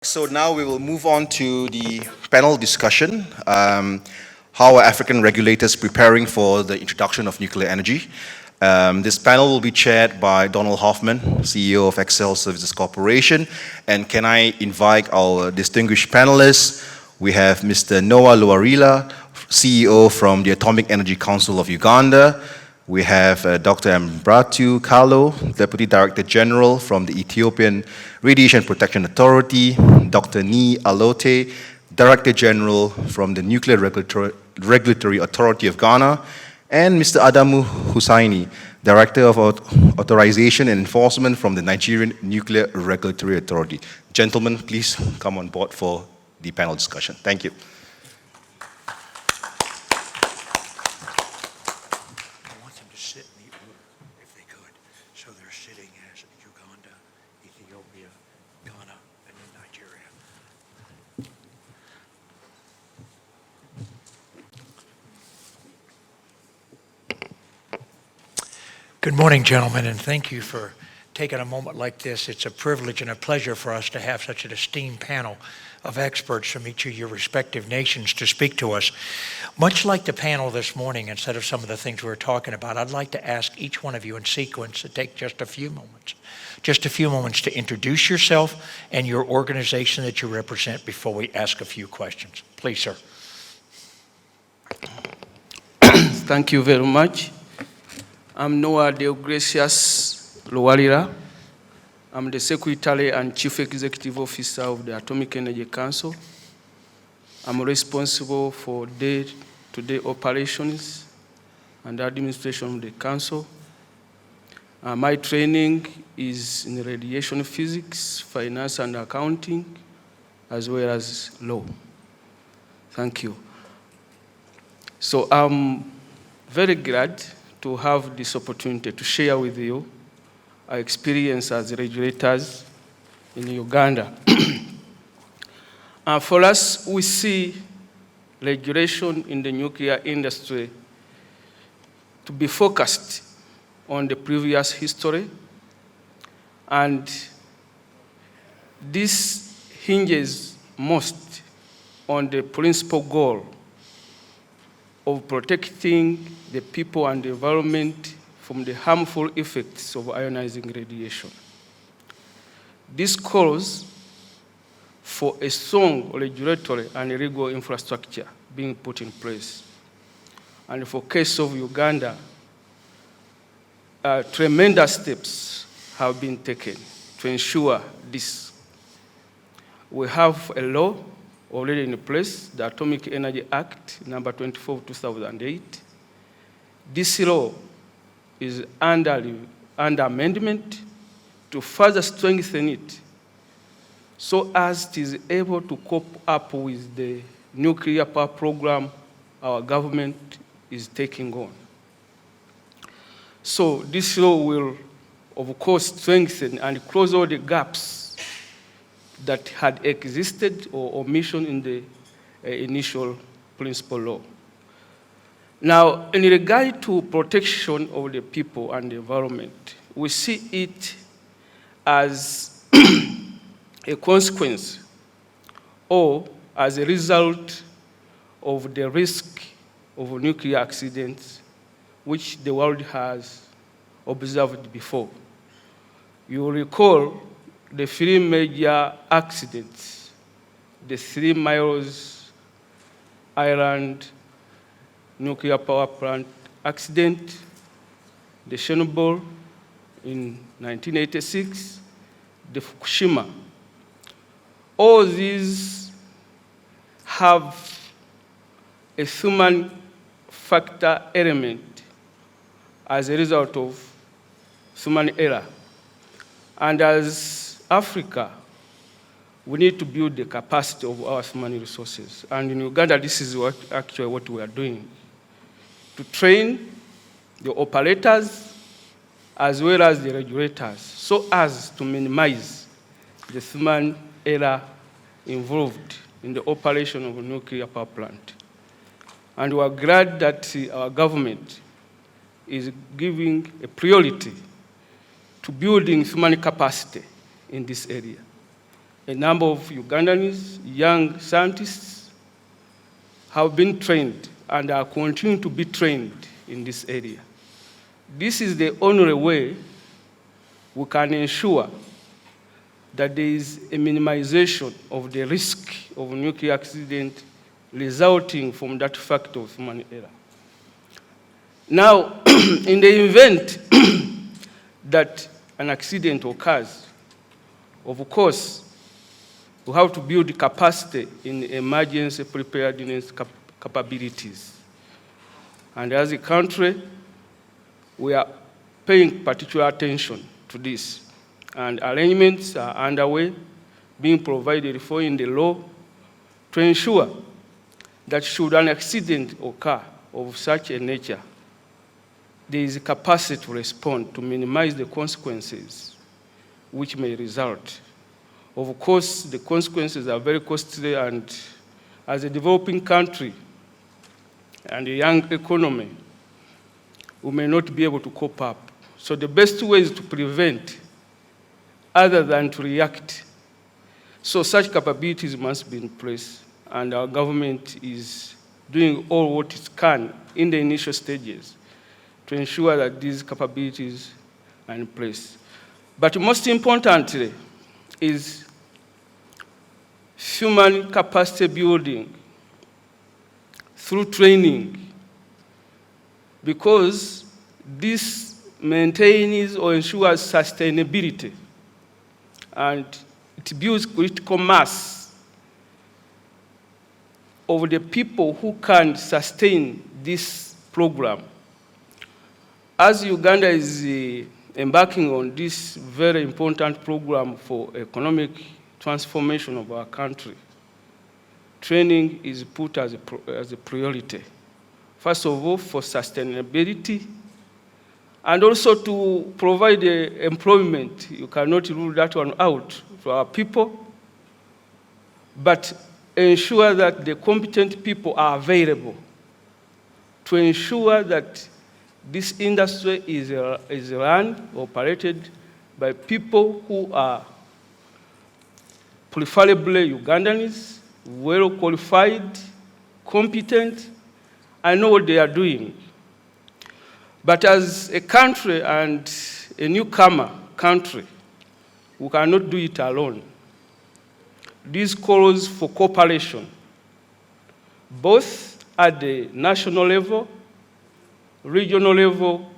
So now we will move on to the panel discussion. How are African regulators preparing for the introduction of nuclear energy? This panel will be chaired by Donald Hoffman, CEO of Excel Services Corporation. And can I invite our distinguished panelists? We have Mr. Noah Luarila, CEO from the Atomic Energy Council of Uganda. We have Dr. Mbratu Kalo, Deputy Director General from the Ethiopian Radiation Protection Authority, Dr. Ni Alote, Director General from the Nuclear Regulatory Authority of Ghana, and Mr. Adamu Hussaini, Director of Authorization and Enforcement from the Nigerian Nuclear Regulatory Authority. Gentlemen, please come on board for the panel discussion. Thank you. Good morning, gentlemen, and thank you for taking a moment like this. It's a privilege and a pleasure for us to have such an esteemed panel of experts from each of your respective nations to speak to us. Much like the panel this morning, instead of some of the things we were talking about, I'd like to ask each one of you in sequence to take just a few moments to introduce yourself and your organization that you represent before we ask a few questions. Please, sir. Thank you very much. I'm Noah Deogracius Luarila. I'm the Secretary and Chief Executive Officer of the Atomic Energy Council. I'm responsible for day-to-day operations and administration of the Council. My training is in radiation physics, finance and accounting, as well as law. Thank you. So I'm very glad to have this opportunity to share with you our experience as regulators in Uganda. For us, we see regulation in the nuclear industry to be focused on the previous history, and this hinges most on the principal goal of protecting the people and the environment from the harmful effects of ionizing radiation. This calls for a strong regulatory and legal infrastructure being put in place. And for the case of Uganda, tremendous steps have been taken to ensure this. We have a law already in place, the Atomic Energy Act, number 24 of 2008. This law is under amendment to further strengthen it so as it is able to cope up with the nuclear power program our government is taking on. So this law will, of course, strengthen and close all the gaps that had existed or omission in the initial principal law. Now, in regard to protection of the people and the environment, we see it as a consequence or as a result of the risk of nuclear accidents which the world has observed before. You will recall the three major accidents, the 3 Miles Island nuclear power plant accident, the Chernobyl in 1986, the Fukushima. All these have a human factor element as a result of human error. And as Africa, we need to build the capacity of our human resources. And in Uganda, this is actually what we are doing, to train the operators as well as the regulators so as to minimize the human error involved in the operation of a nuclear power plant. And we are glad that our government is giving a priority to building human capacity in this area. A number of Ugandans, young scientists, have been trained and are continuing to be trained in this area. This is the only way we can ensure that there is a minimization of the risk of nuclear accident resulting from that fact of human error. Now, in the event that an accident occurs, of course, we have to build capacity in emergency preparedness capabilities. And as a country, we are paying particular attention to this. And arrangements are underway, being provided for in the law to ensure that should an accident occur of such a nature, there is a capacity to respond to minimize the consequences which may result. Of course, the consequences are very costly, and as a developing country and a young economy, we may not be able to cope up. So the best way is to prevent other than to react. So such capabilities must be in place, and our government is doing all what it can in the initial stages to ensure that these capabilities are in place. But most importantly is human capacity building through training, because this maintains or ensures sustainability, and it builds critical mass of the people who can sustain this program. As Uganda is embarking on this very important program for economic transformation of our country, training is put as a priority. First of all, for sustainability, and also to provide employment. You cannot rule that one out for our people, but ensure that the competent people are available to ensure that this industry is run, operated by people who are preferably Ugandans, well qualified, competent, and know what they are doing. But as a country and a newcomer country, we cannot do it alone. This calls for cooperation, both at the national level, regional level,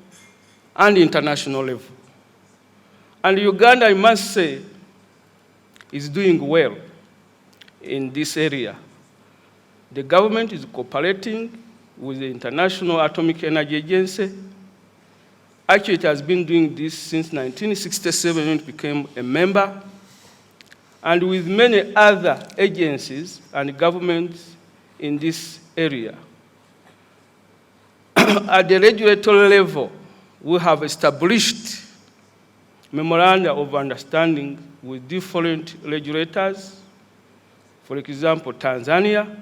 and international level. And Uganda, I must say, is doing well in this area. The government is cooperating with the International Atomic Energy Agency. Actually, it has been doing this since 1967 when it became a member, and with many other agencies and governments in this area. At the regulatory level, we have established memoranda of understanding with different regulators. For example, Tanzania,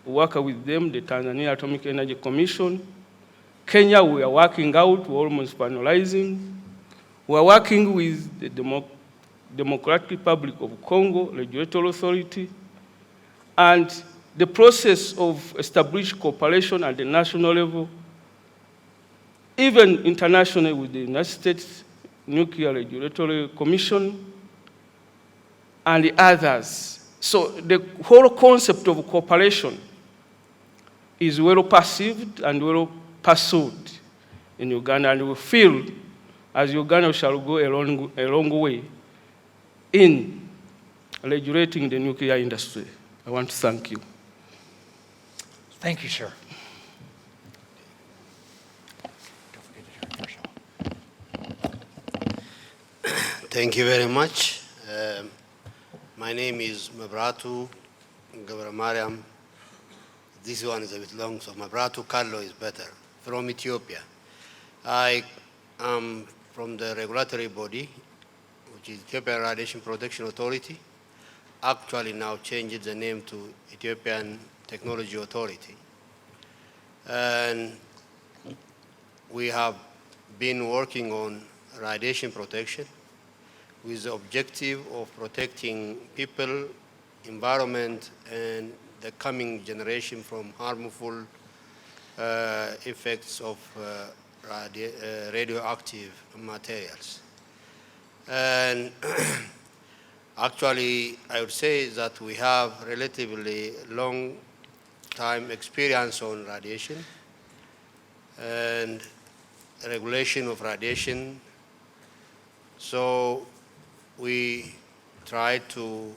we work with them, the Tanzania Atomic Energy Commission. Kenya, we are working out, we're almost finalizing. We are working with the Democratic Republic of Congo Regulatory Authority, and the process of established cooperation at the national level, even internationally with the United States Nuclear Regulatory Commission and the others. So the whole concept of cooperation is well perceived and well pursued in Uganda, and we feel as Uganda shall go a long way in regulating the nuclear industry. I want to thank you. Thank you, sir. Thank you very much. My name is Mabratu Gabramariam. This one is a bit long, so Mabratu Carlo is better, from Ethiopia. I am from the regulatory body, which is Ethiopian Radiation Protection Authority, actually now changed the name to Ethiopian Technology Authority. And we have been working on radiation protection, with the objective of protecting people, environment, and the coming generation from harmful effects of radioactive materials. And actually, I would say that we have relatively long time experience on radiation and regulation of radiation. So we try to,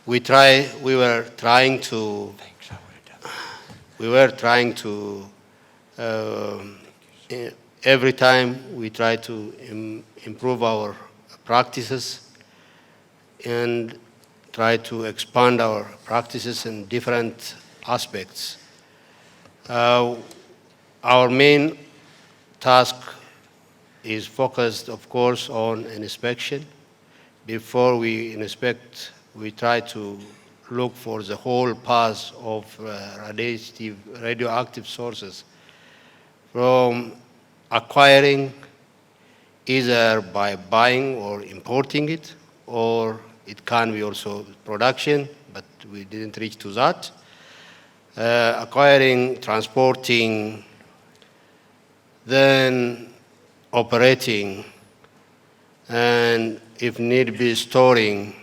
we were trying to, every time we try to improve our practices and try to expand our practices in different aspects. Our main task is focused, of course, on inspection. Before we inspect, we try to look for the whole path of radioactive sources, from acquiring either by buying or importing it, or it can be also production, but we didn't reach to that. Acquiring, transporting, then operating, and if need be, storing,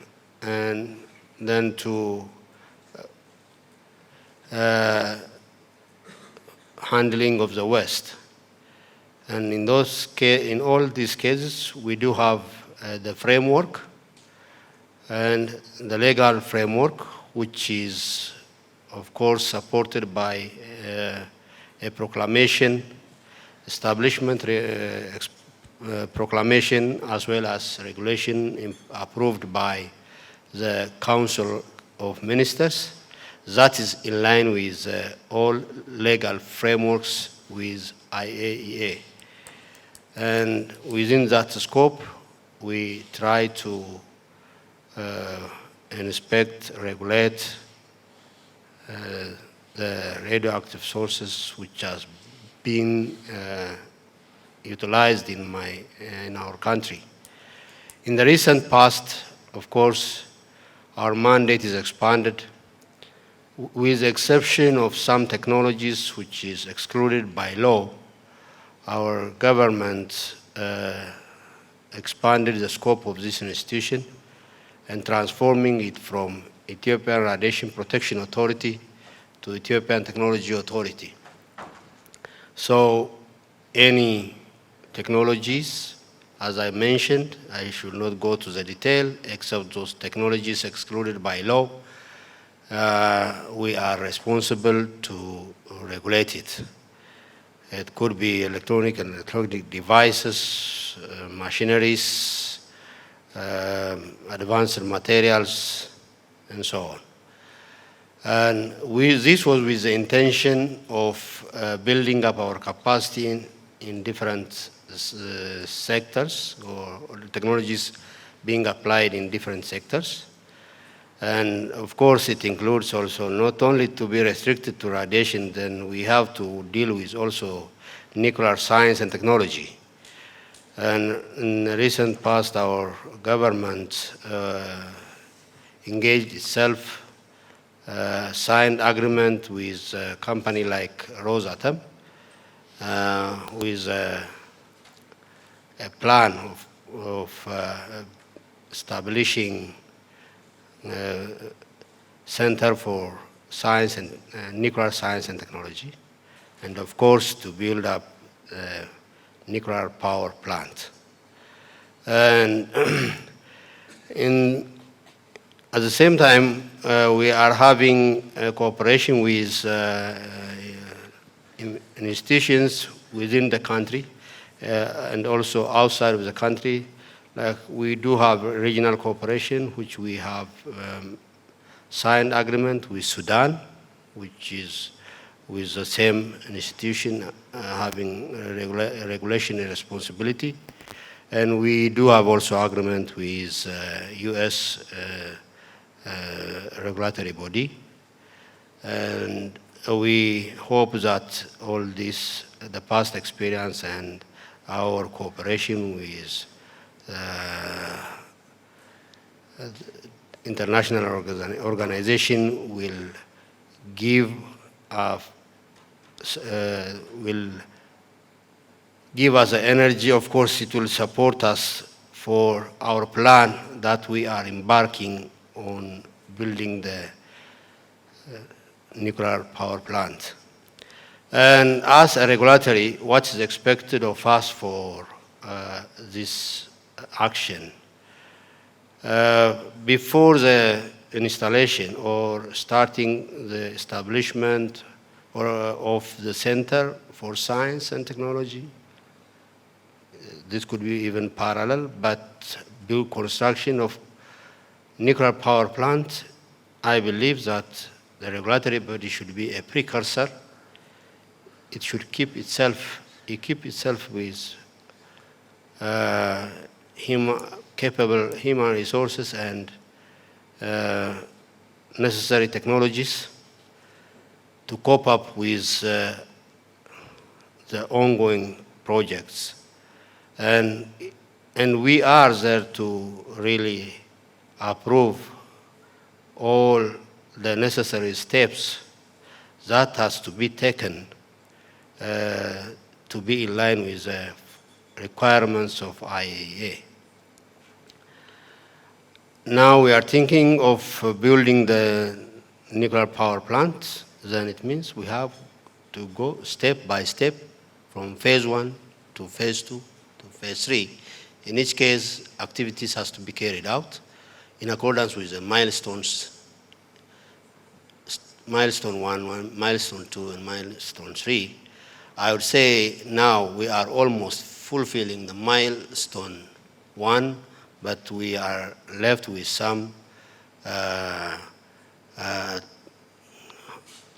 and then to handling of the waste. And in all these cases, we do have the framework and the legal framework, which is, of course, supported by a proclamation, establishment proclamation, as well as regulation approved by the Council of Ministers. That is in line with all legal frameworks with IAEA. And within that scope, we try to inspect, regulate the radioactive sources which has been utilized in our country. In the recent past, of course, our mandate is expanded, with the exception of some technologies which is excluded by law. Our government expanded the scope of this institution and transforming it from Ethiopian Radiation Protection Authority to Ethiopian Technology Authority. So any technologies, as I mentioned, I should not go to the detail, except those technologies excluded by law, we are responsible to regulate it. It could be electronic and electronic devices, machineries, advanced materials, and so on. And this was with the intention of building up our capacity in different sectors, or technologies being applied in different sectors. And of course, it includes also not only to be restricted to radiation, then we have to deal with also nuclear science and technology. And in the recent past, our government engaged itself, signed agreement with a company like Rosatom, with a plan of establishing Center for Science and Nuclear Science and Technology, and of course to build up a nuclear power plant. And at the same time, we are having a cooperation with institutions within the country and also outside of the country. Like we do have regional cooperation, which we have signed agreement with Sudan, which is with the same institution having regulation and responsibility. And we do have also agreement with US regulatory body. And we hope that all this, the past experience and our cooperation with international organization will give will give us the energy. Of course, it will support us for our plan that we are embarking on building the nuclear power plant. And as a regulatory, what is expected of us for this action? Before the installation or starting the establishment of the Center for Science and Technology, this could be even parallel, but build construction of nuclear power plant, I believe that the regulatory body should be a precursor. It should equip itself with capable human resources and necessary technologies to cope up with the ongoing projects. And we are there to really approve all the necessary steps that has to be taken to be in line with the requirements of IAEA. Now we are thinking of building the nuclear power plant. Then it means we have to go step by step from phase 1 to phase 2 to phase 3. In each case, activities has to be carried out in accordance with the milestones, milestone 1, milestone 2, and milestone 3. I would say now we are almost fulfilling the milestone 1, but we are left with some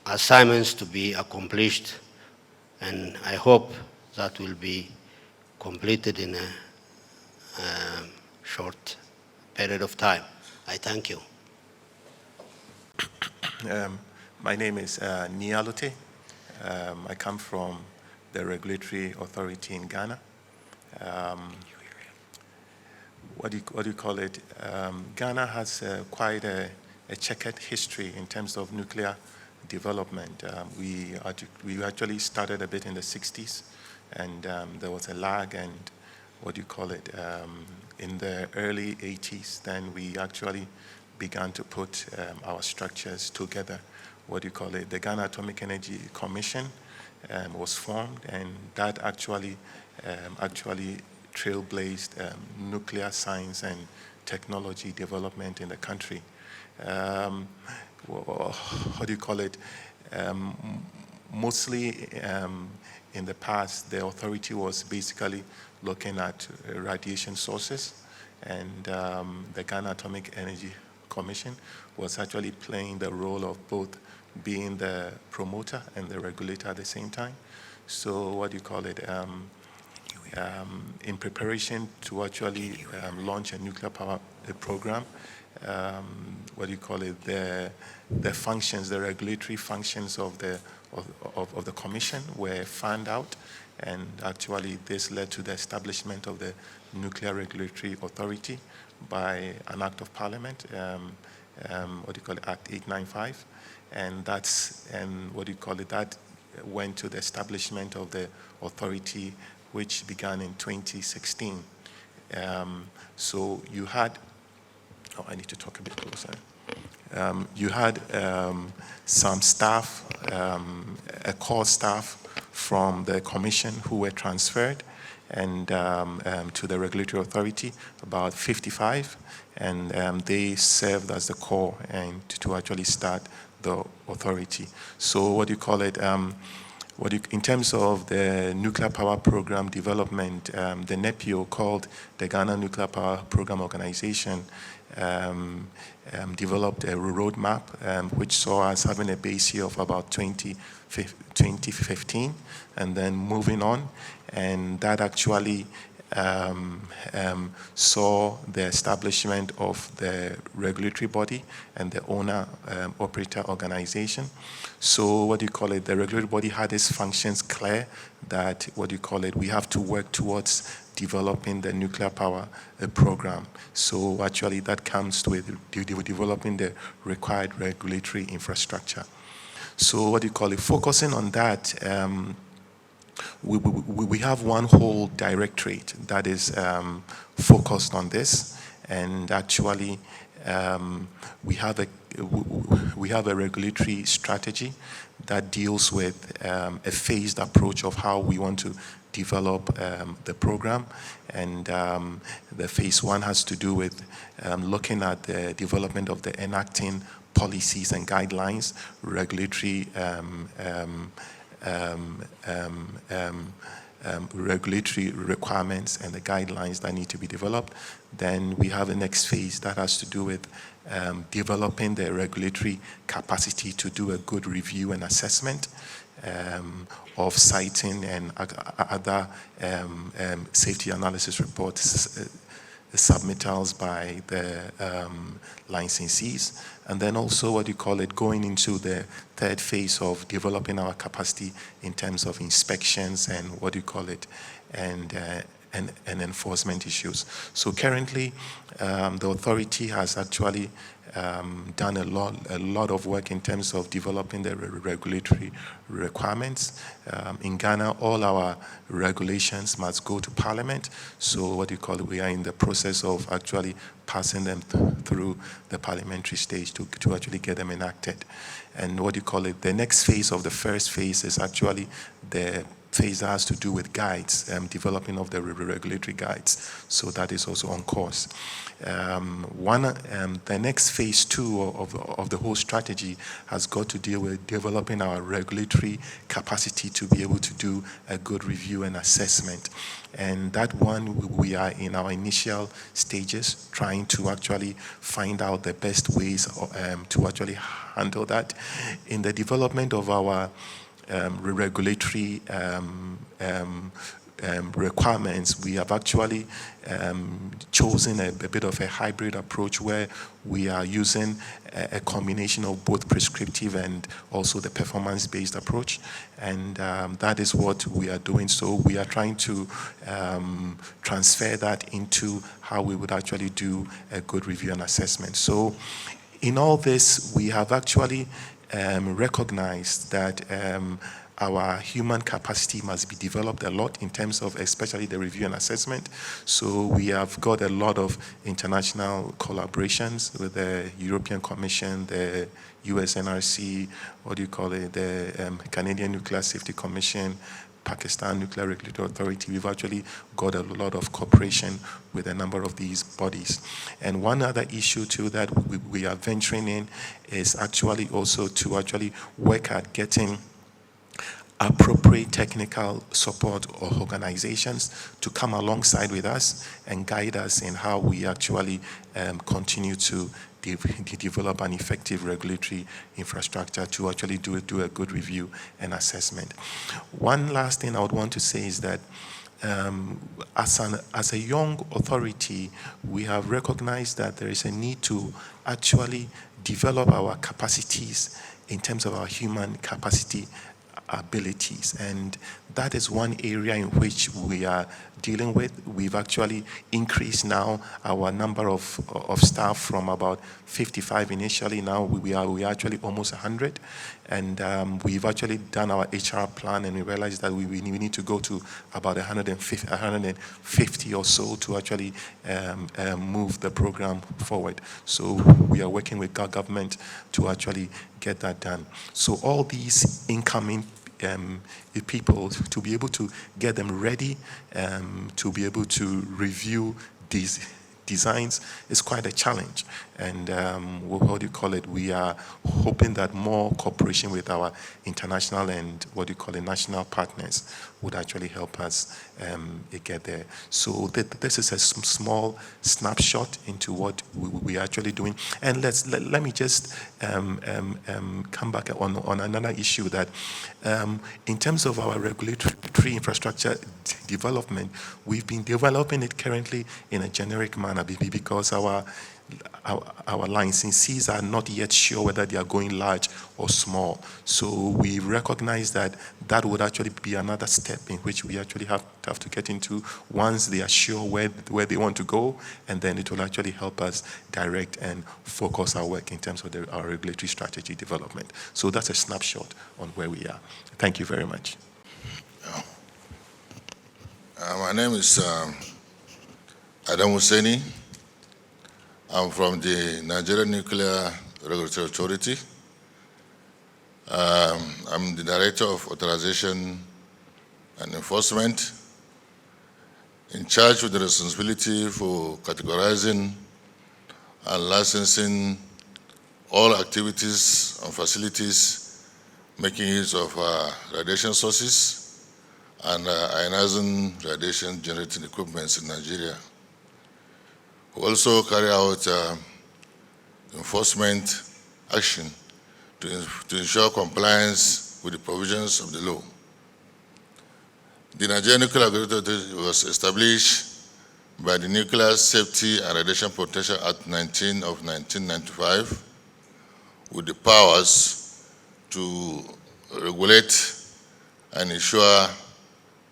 assignments to be accomplished, and I hope that will be completed in a short period of time. I thank you. My name is Nialote. I come from the regulatory authority in Ghana. What do you call it? Ghana has quite a checkered history in terms of nuclear development. We actually started a bit in the 60s, and there was a lag, and in the early 80s, then we actually began to put our structures together. The Ghana Atomic Energy Commission was formed, and that actually trailblazed nuclear science and technology development in the country. Mostly in the past, the authority was basically looking at radiation sources, and the Ghana Atomic Energy Commission was actually playing the role of both being the promoter and the regulator at the same time. So in preparation to actually launch a nuclear power program, the functions, the regulatory functions of the commission were found out, and actually this led to the establishment of the Nuclear Regulatory Authority by an Act of Parliament, Act 895, and that went to the establishment of the authority, which began in 2016. So you had, I need to talk a bit closer. You had some staff, a core staff from the commission who were transferred and to the regulatory authority, about 55, and they served as the core and to actually start the authority. So in terms of the nuclear power program development, the NEPIO, called the Ghana Nuclear Power Program Organization, developed a roadmap which saw us having a base year of about 2015, and then moving on, and that actually saw the establishment of the regulatory body and the owner-operator organization. So the regulatory body had its functions clear that we have to work towards developing the nuclear power program. So actually that comes with developing the required regulatory infrastructure. So focusing on that, we have one whole directorate that is focused on this, and actually we have a regulatory strategy that deals with a phased approach of how we want to develop the program. And the phase one has to do with looking at the development of the enacting policies and guidelines, regulatory regulatory requirements and the guidelines that need to be developed. Then we have the next phase that has to do with developing the regulatory capacity to do a good review and assessment of siting and other safety analysis reports submittals by the licensees. And then also going into the third phase of developing our capacity in terms of inspections and and enforcement issues. So currently, the authority has actually done a lot of work in terms of developing the regulatory requirements. In Ghana, all our regulations must go to Parliament. So we are in the process of actually passing them through the parliamentary stage to actually get them enacted. And the next phase of the first phase is actually the phase that has to do with guides, developing of the regulatory guides. So that is also on course. The next phase two of the whole strategy has got to deal with developing our regulatory capacity to be able to do a good review and assessment. And that one, we are in our initial stages, trying to actually find out the best ways to actually handle that. In the development of our regulatory requirements, we have actually chosen a bit of a hybrid approach where we are using a combination of both prescriptive and also the performance-based approach, and that is what we are doing. So we are trying to transfer that into how we would actually do a good review and assessment. So in all this, we have actually recognized that our human capacity must be developed a lot in terms of especially the review and assessment. So we have got a lot of international collaborations with the European Commission, the US NRC, the Canadian Nuclear Safety Commission, Pakistan Nuclear Regulatory Authority. We've actually got a lot of cooperation with a number of these bodies. And one other issue too that we are venturing in is actually also to actually work at getting appropriate technical support or organizations to come alongside with us and guide us in how we actually continue to develop an effective regulatory infrastructure to actually do a good review and assessment. One last thing I would want to say is that as a young authority, we have recognized that there is a need to actually develop our capacities in terms of our human capacity abilities, and that is one area in which we are dealing with. We've actually increased now our number of staff from about 55 initially. Now we are actually almost 100, and we've actually done our HR plan, and we realized that we need to go to about 150 or so to actually move the program forward. So we are working with our government to actually get that done. So all these incoming people, to be able to get them ready, to be able to review these designs is quite a challenge. And we are hoping that more cooperation with our international and national partners would actually help us get there. So this is a small snapshot into what we are actually doing. And let me just come back on another issue that in terms of our regulatory infrastructure development, we've been developing it currently in a generic manner because our licensees are not yet sure whether they are going large or small. So we recognize that that would actually be another step in which we actually have to get into once they are sure where they want to go, and then it will actually help us direct and focus our work in terms of our regulatory strategy development. So that's a snapshot on where we are. Thank you very much. My name is Adam Husseini. I'm from the Nigerian Nuclear Regulatory Authority. I'm the Director of Authorization and Enforcement, in charge with the responsibility for categorizing and licensing all activities and facilities making use of radiation sources and ionizing radiation generating equipments in Nigeria. We also carry out enforcement action to ensure compliance with the provisions of the law. The Nigerian Nuclear Regulatory Authority was established by the Nuclear Safety and Radiation Protection Act 19 of 1995 with the powers to regulate and ensure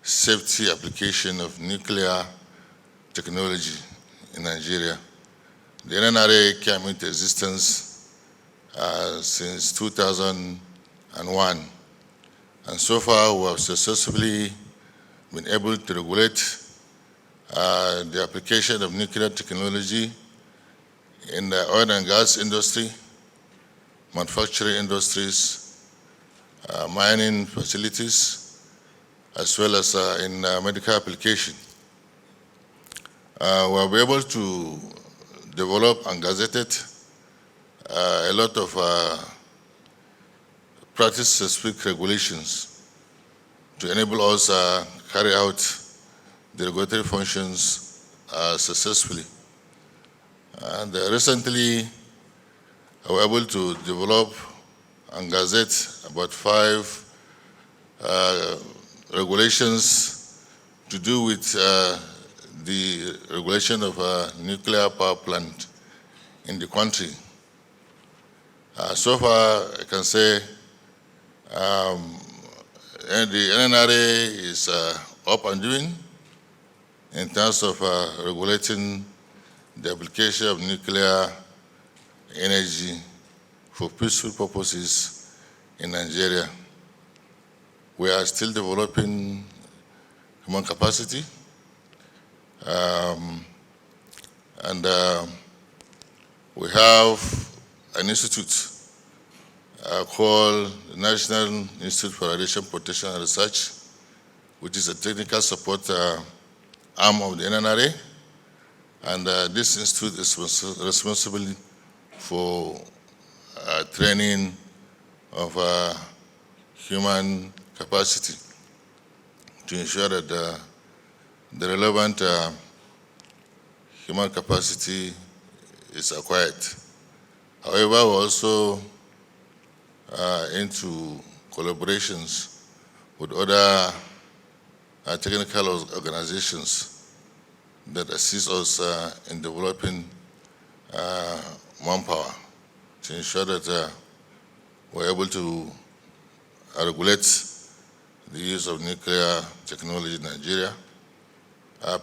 safety application of nuclear technology in Nigeria. The NNRA came into existence since 2001, and so far we have successfully been able to regulate the application of nuclear technology in the oil and gas industry, manufacturing industries, mining facilities, as well as in medical application. We will be able to develop and gazette a lot of practice-specific regulations to enable us carry out the regulatory functions successfully. And recently, I was able to develop and gazette about 5 regulations to do with the regulation of a nuclear power plant in the country. So far, I can say the NNRA is up and doing in terms of regulating the application of nuclear energy for peaceful purposes in Nigeria. We are still developing human capacity. We have an institute called the National Institute for Radiation Protection and Research, which is a technical support arm of the NNRA. And this institute is responsible for training of human capacity to ensure that the relevant human capacity is acquired. However, we're also into collaborations with other technical organizations that assist us in developing manpower to ensure that we're able to regulate the use of nuclear technology in Nigeria.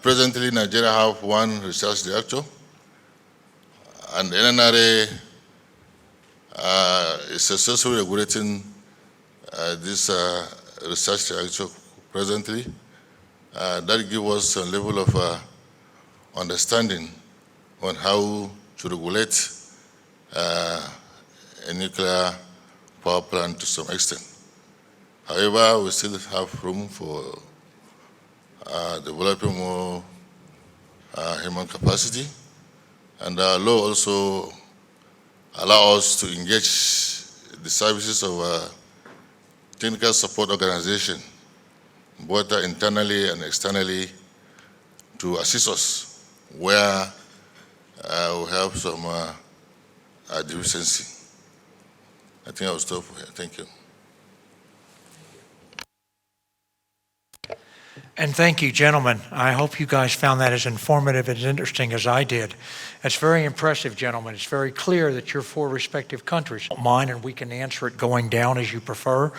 Presently, Nigeria have 1 research reactor, and the NNRA is successfully regulating this research reactor presently. That gives us a level of understanding on how to regulate a nuclear power plant to some extent. However, we still have room for developing more human capacity, and our law also allows us to engage the services of a technical support organization both internally and externally, to assist us where we have some deficiency. I think I'll stop here. Thank you. And thank you, gentlemen. I hope you guys found that as informative and as interesting as I did. It's very impressive, gentlemen. It's very clear that you're for respective countries. Mine, and we can answer it going down as you prefer.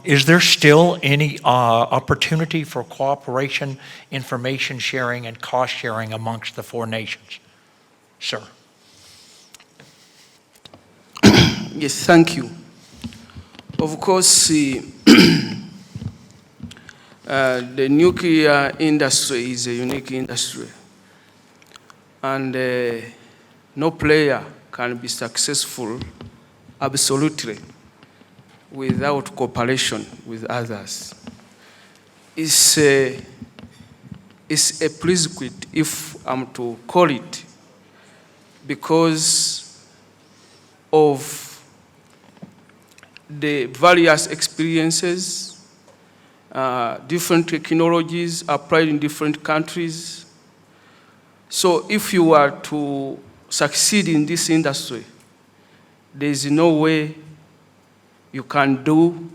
Is there still any opportunity for cooperation, information sharing, and cost sharing amongst the four nations? Sir. Yes, thank you. Of course, the nuclear industry is a unique industry, and no player can be successful absolutely without cooperation with others. It's a prerequisite, if I'm to call it, because of the various experiences, different technologies applied in different countries. So if you are to succeed in this industry, there is no way you can do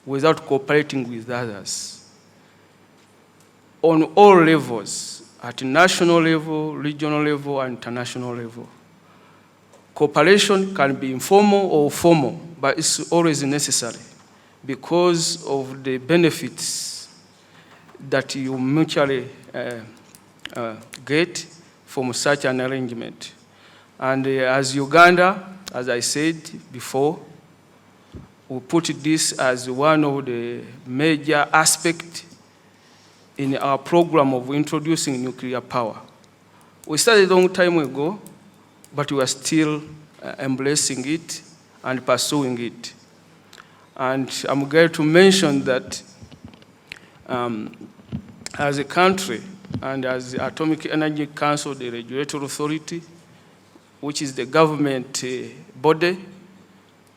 without cooperating with others. On all levels, at national level, regional level, and international level. Cooperation can be informal or formal, but it's always necessary because of the benefits that you mutually get from such an arrangement. And as Uganda, as I said before, we put this as one of the major aspects in our program of introducing nuclear power. We started a long time ago, but we are still embracing it and pursuing it. And I'm glad to mention that as a country and as the Atomic Energy Council, the regulatory authority, which is the government body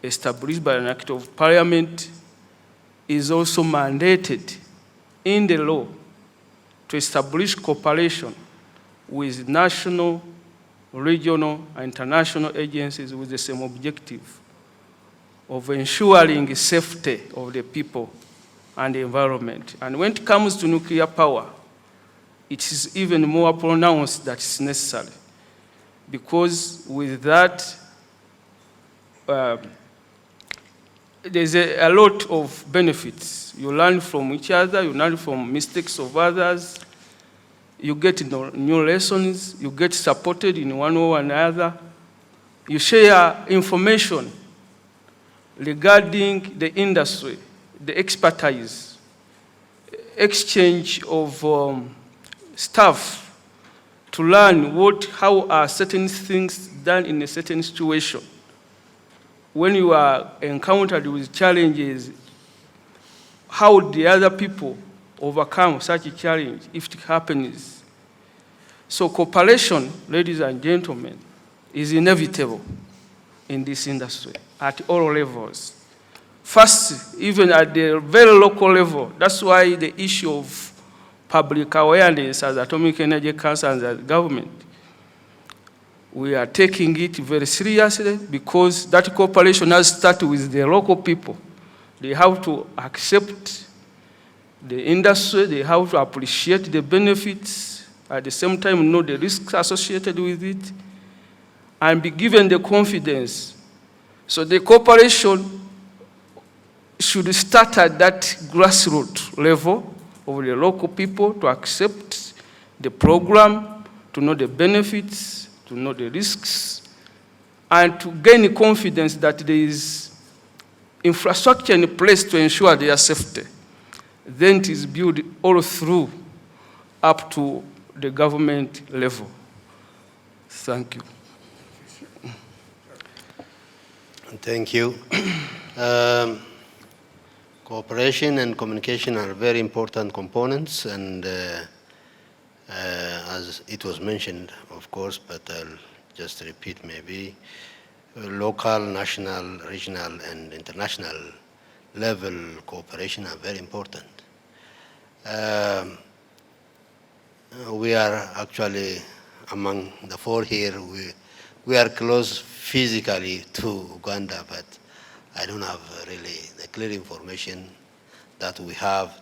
established by an act of parliament, is also mandated in the law to establish cooperation with national, regional, and international agencies with the same objective of ensuring safety of the people and the environment. And when it comes to nuclear power, it is even more pronounced that it's necessary, because with that, there's a lot of benefits. You learn from each other, you learn from mistakes of others, you get new lessons, you get supported in one way or another, you share information regarding the industry, the expertise, exchange of staff to learn how are certain things done in a certain situation. When you are encountered with challenges, how the other people overcome such a challenge if it happens. So cooperation, ladies and gentlemen, is inevitable in this industry at all levels. First, even at the very local level, that's why the issue of public awareness as Atomic Energy Council and as government, we are taking it very seriously, because that cooperation has started with the local people. They have to accept the industry, they have to appreciate the benefits, at the same time know the risks associated with it, and be given the confidence. So the cooperation should start at that grassroots level of the local people to accept the program, to know the benefits, to know the risks, and to gain confidence that there is infrastructure in place to ensure their safety. Then it is built all through up to the government level. Thank you. Thank you. Cooperation and communication are very important components, and as it was mentioned, of course, but I'll just repeat maybe, local, national, regional, and international level cooperation are very important. Um, we are actually among the four here. We are close physically to Uganda, but I don't have really the clear information that we have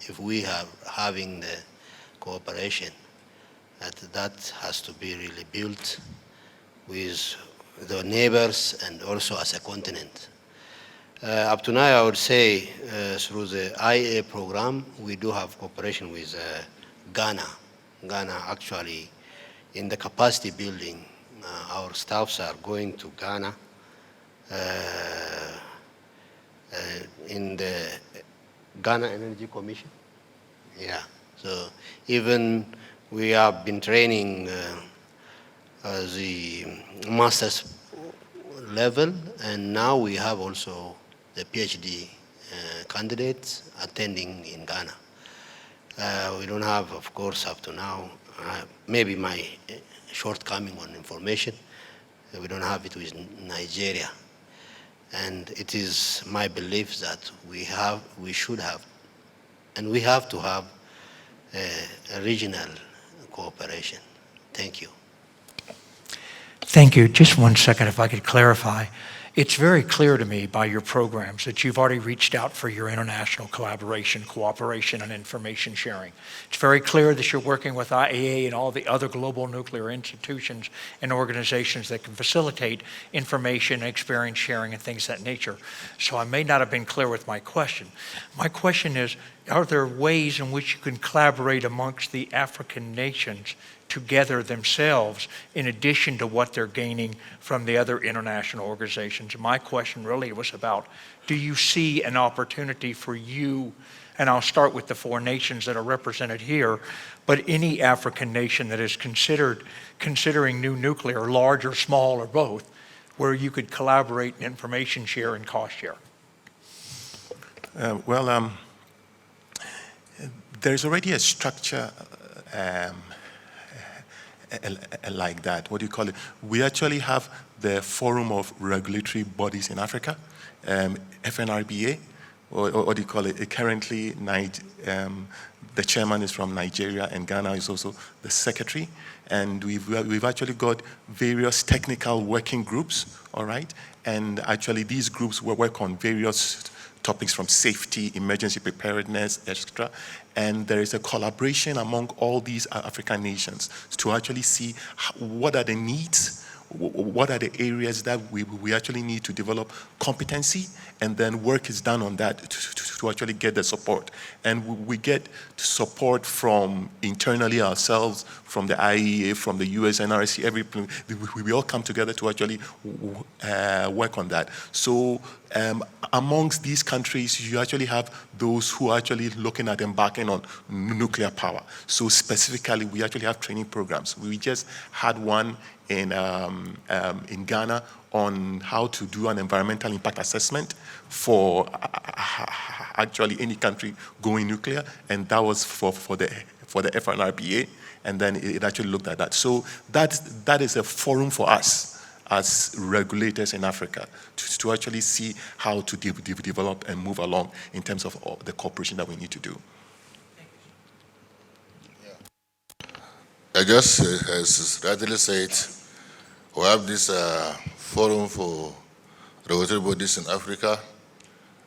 if we are having the cooperation. That has to be really built with the neighbors and also as a continent. Up to now, I would say through the IA program, we do have cooperation with Ghana. Ghana actually, in the capacity building, our staffs are going to Ghana in the Ghana Energy Commission. Yeah, so even we have been training the master's level, and now we have also the PhD candidates attending in Ghana. We don't have, of course, up to now, maybe my shortcoming on information, we don't have it with Nigeria. And it is my belief that we should have, and we have to have a regional cooperation. Thank you. Thank you. Just 1 second, if I could clarify. It's very clear to me by your programs that you've already reached out for your international collaboration, cooperation, and information sharing. It's very clear that you're working with IAEA and all the other global nuclear institutions and organizations that can facilitate information, experience sharing, and things of that nature. So I may not have been clear with my question. My question is, are there ways in which you can collaborate amongst the African nations together themselves in addition to what they're gaining from the other international organizations? My question really was about, do you see an opportunity for you, and I'll start with the 4 nations that are represented here, but any African nation that is considering new nuclear, large or small or both, where you could collaborate in information share and cost share? There's already a structure like that. What do you call it? We actually have the Forum of Regulatory Bodies in Africa, FNRBA, or what do you call it? Currently, the chairman is from Nigeria, and Ghana is also the secretary. And we've actually got various technical working groups, all right? And actually, these groups will work on various topics from safety, emergency preparedness, etc. And there is a collaboration among all these African nations to actually see what are the needs, what are the areas that we actually need to develop competency, and then work is done on that to actually get the support. And we get support from internally ourselves, from the IAEA, from the US NRC, we all come together to actually work on that. So amongst these countries, you actually have those who are actually looking at embarking on nuclear power. So specifically, we actually have training programs. We just had one in Ghana on how to do an environmental impact assessment for actually any country going nuclear, and that was for the FNRBA, and then it actually looked at that. So that is a forum for us as regulators in Africa to actually see how to develop and move along in terms of the cooperation that we need to do. I just, as rightly said, we have this forum for regulatory bodies in Africa.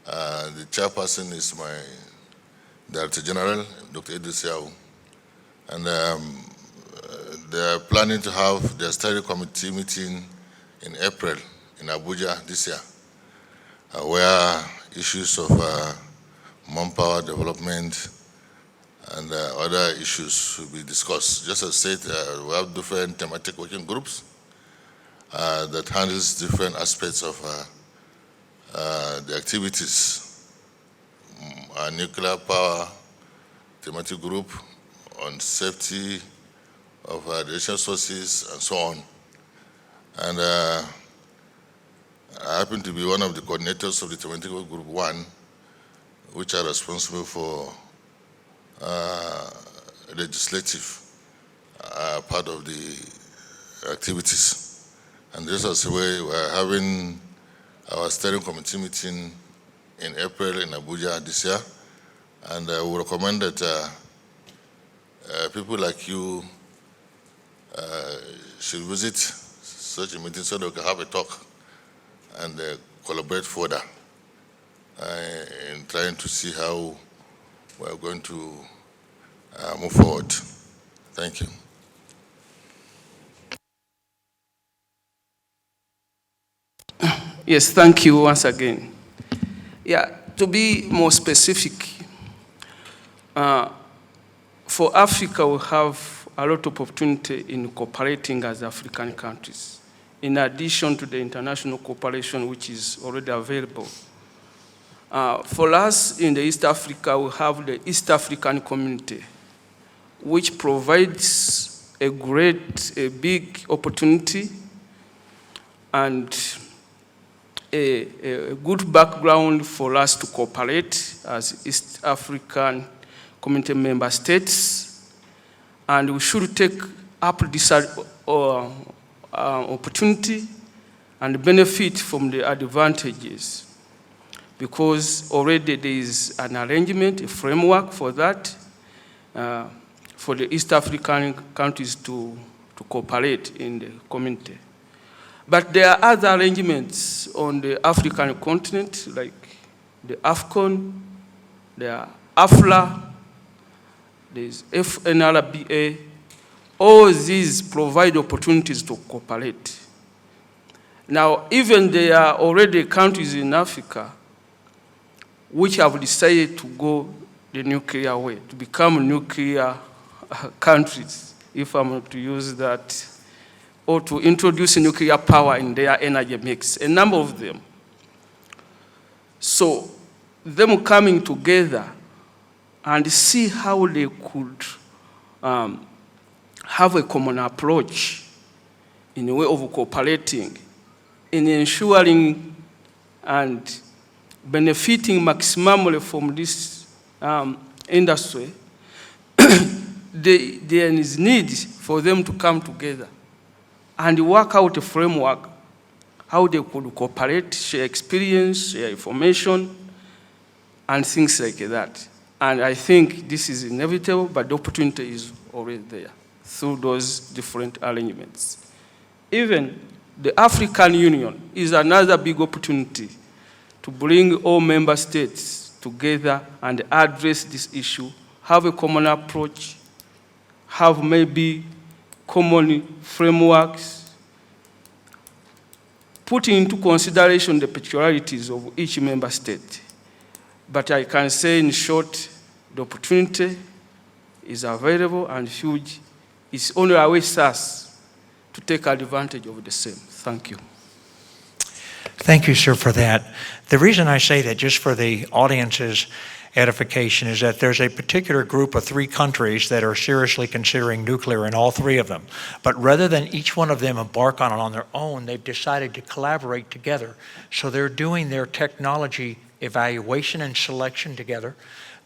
The chairperson is my Director General, Dr. Idris Yao. And they are planning to have their steering committee meeting in April in Abuja this year, where issues of manpower development and other issues will be discussed. Just as I said, we have different thematic working groups that handles different aspects of the activities. Our nuclear power thematic group on safety of radiation sources and so on. And I happen to be one of the coordinators of the thematic group 1, which are responsible for legislative part of the activities. And this is the way we're having our steering committee meeting in April in Abuja this year, And we recommend that people like you should visit such a meeting so that we can have a talk and collaborate further in trying to see how we're going to move forward. Thank you. Yes, thank you once again. Yeah, to be more specific, for Africa, we have a lot of opportunity in cooperating as African countries, in addition to the international cooperation which is already available. For us in the East Africa, we have the East African Community, which provides a big opportunity and a good background for us to cooperate as East African Community member states. And we should take up this opportunity and benefit from the advantages, because already there is an arrangement, a framework for that, for the East African countries to cooperate in the community. But there are other arrangements on the African continent, like the AFCON, there are AFLA, there's FNRBA. All these provide opportunities to cooperate. Now, even there are already countries in Africa which have decided to go the nuclear way, to become nuclear countries, if I'm to use that, or to introduce nuclear power in their energy mix, a number of them. So them coming together and see how they could have a common approach in a way of cooperating, in ensuring and benefiting maximally from this industry, there is need for them to come together and work out a framework, how they could cooperate, share experience, share information, and things like that. And I think this is inevitable, but the opportunity is already there through those different arrangements. Even the African Union is another big opportunity to bring all member states together and address this issue, have a common approach, have maybe common frameworks, putting into consideration the peculiarities of each member state. But I can say in short, the opportunity is available and huge. It's only awaits us to take advantage of the same. Thank you. Thank you, sir, for that. The reason I say that, just for the audience's edification, is that there's a particular group of 3 countries that are seriously considering nuclear, in all 3 of them. But rather than each one of them embark on it on their own, they've decided to collaborate together. So they're doing their technology evaluation and selection together.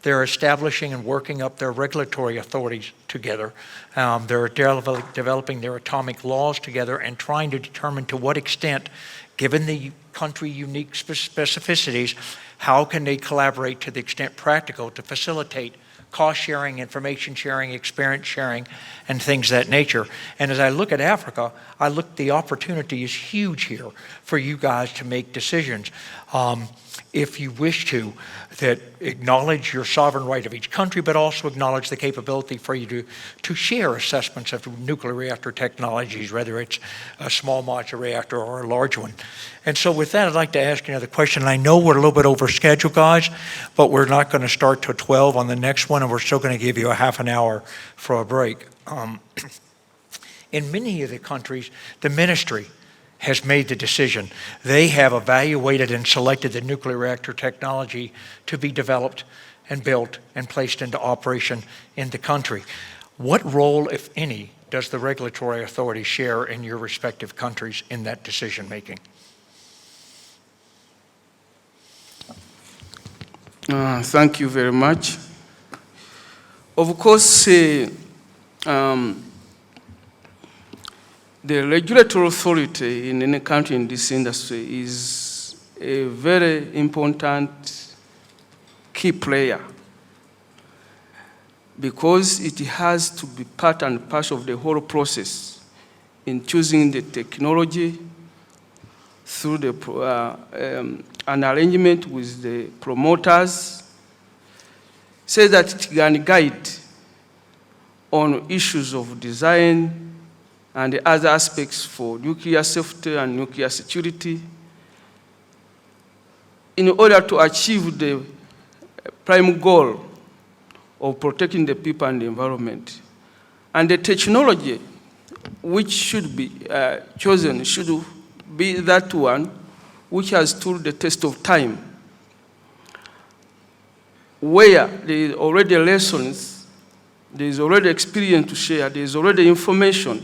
They're establishing and working up their regulatory authorities together. They're developing their atomic laws together and trying to determine to what extent, given the country unique specificities, how can they collaborate to the extent practical to facilitate cost sharing, information sharing, experience sharing, and things of that nature. And as I look at Africa, the opportunity is huge here for you guys to make decisions. If you wish to, that acknowledge your sovereign right of each country, but also acknowledge the capability for you to share assessments of nuclear reactor technologies, whether it's a small modular reactor or a large one. And so with that, I'd like to ask you another question. I know we're a little bit over schedule, guys, but we're not going to start till 12 on the next one, and we're still going to give you a half an hour for a break. In many of the countries, the ministry has made the decision. They have evaluated and selected the nuclear reactor technology to be developed and built and placed into operation in the country. What role, if any, does the regulatory authority share in your respective countries in that decision making? Thank you very much. Of course, the regulatory authority in any country in this industry is a very important key player because it has to be part and parcel of the whole process in choosing the technology through an arrangement with the promoters, so that it can guide on issues of design and other aspects for nuclear safety and nuclear security in order to achieve the prime goal of protecting the people and the environment. And the technology which should be chosen should be that one which has stood the test of time, where there is already lessons, there is already experience to share, there is already information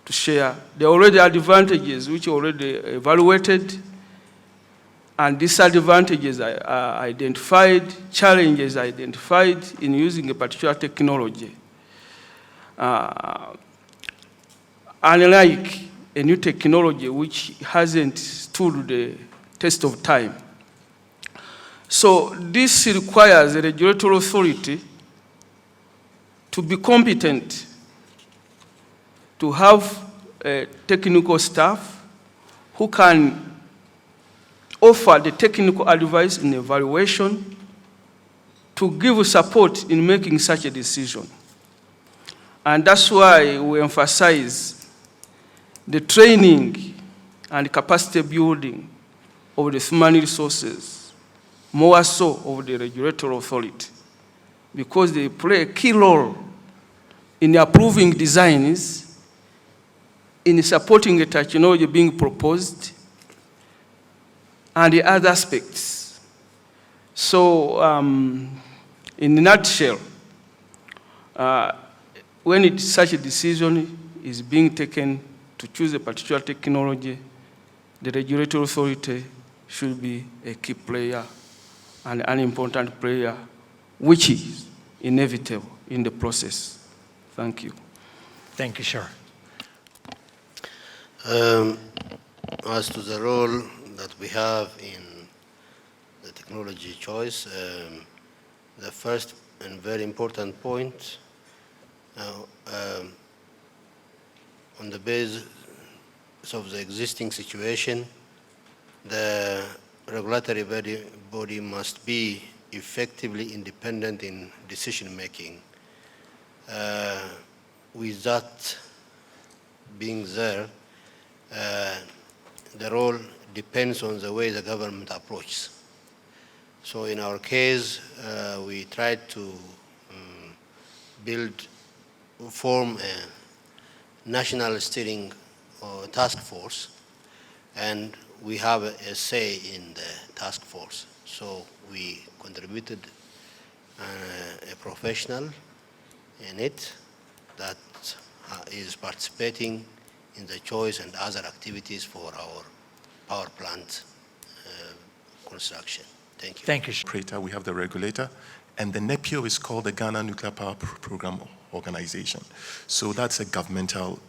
to share, there are already advantages which are already evaluated, and disadvantages are identified, challenges identified in using a particular technology. Unlike a new technology which hasn't stood the test of time. So this requires a regulatory authority to be competent, to have technical staff who can offer the technical advice in evaluation, to give support in making such a decision. And that's why we emphasize the training and capacity building of the human resources, more so of the regulatory authority, because they play a key role in approving designs, in supporting the technology being proposed, and the other aspects. So, in a nutshell, when such a decision is being taken to choose a particular technology, the regulatory authority should be a key player and an important player, which is inevitable in the process. Thank you. Thank you, sir. As to the role that we have in the technology choice, the first and very important point, on the basis of the existing situation, the regulatory body must be effectively independent in decision making. With that being there, the role depends on the way the government approaches. So in our case, we tried to form a national steering task force, and we have a say in the task force. So we contributed a professional in it that is participating in the choice and other activities for our power plant construction. Thank you. Thank you, sir. Operator, we have the regulator, and the NEPIO is called the Ghana Nuclear Power Program Organization. So that's a governmental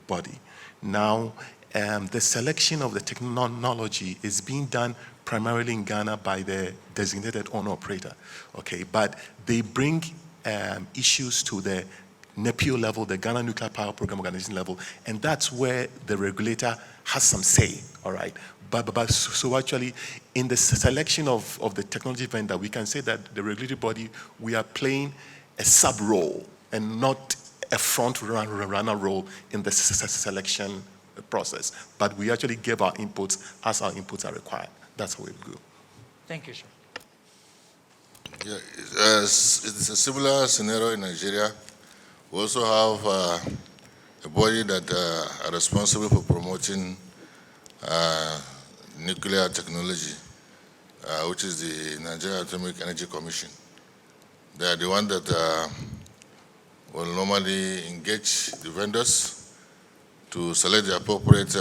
body. Now, the selection of the technology is being done primarily in Ghana by the designated owner operator, okay? But they bring issues to the NEPIO level, the Ghana Nuclear Power Program Organization level, and that's where the regulator has some say, all right? But so actually, in the selection of the technology vendor, we can say that the regulatory body, we are playing a sub-role and not a front-runner role in the selection process. But we actually give our inputs as our inputs are required. That's how we go. Thank you, sir. Yeah, it's a similar scenario in Nigeria. We also have a body that are responsible for promoting nuclear technology, which is the Nigeria Atomic Energy Commission. They are the one that will normally engage the vendors to select the appropriate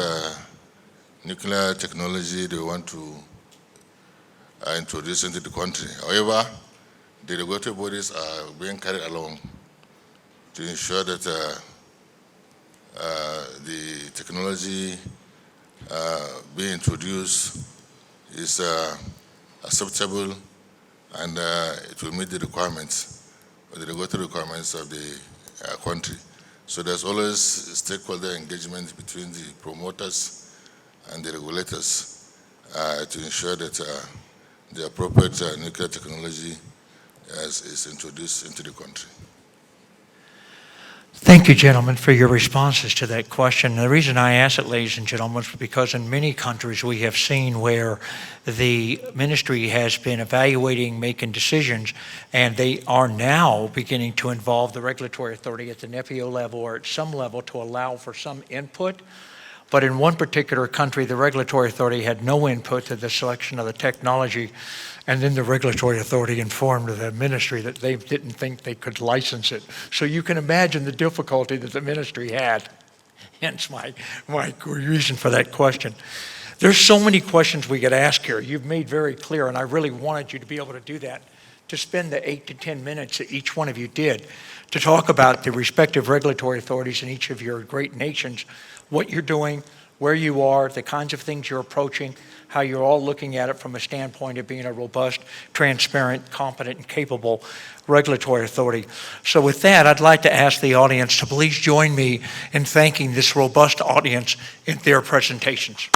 nuclear technology they want to introduce into the country. However, the regulatory bodies are being carried along to ensure that the technology being introduced is acceptable and it will meet the requirements the regulatory requirements of the country. So there's always stakeholder engagement between the promoters and the regulators to ensure that the appropriate nuclear technology is introduced into the country. Thank you, gentlemen, for your responses to that question. The reason I ask it, ladies and gentlemen, is because in many countries we have seen where the ministry has been evaluating, making decisions, and they are now beginning to involve the regulatory authority at the NEPIO level or at some level to allow for some input. But in one particular country, the regulatory authority had no input to the selection of the technology, and then the regulatory authority informed the ministry that they didn't think they could license it. So you can imagine the difficulty that the ministry had, hence my reason for that question. There's so many questions we could ask here. You've made very clear, and I really wanted you to be able to do that, to spend the 8 to 10 minutes that each one of you did to talk about the respective regulatory authorities in each of your great nations, what you're doing, where you are, the kinds of things you're approaching, how you're all looking at it from a standpoint of being a robust, transparent, competent, and capable regulatory authority. So with that, I'd like to ask the audience to please join me in thanking this robust audience in their presentations.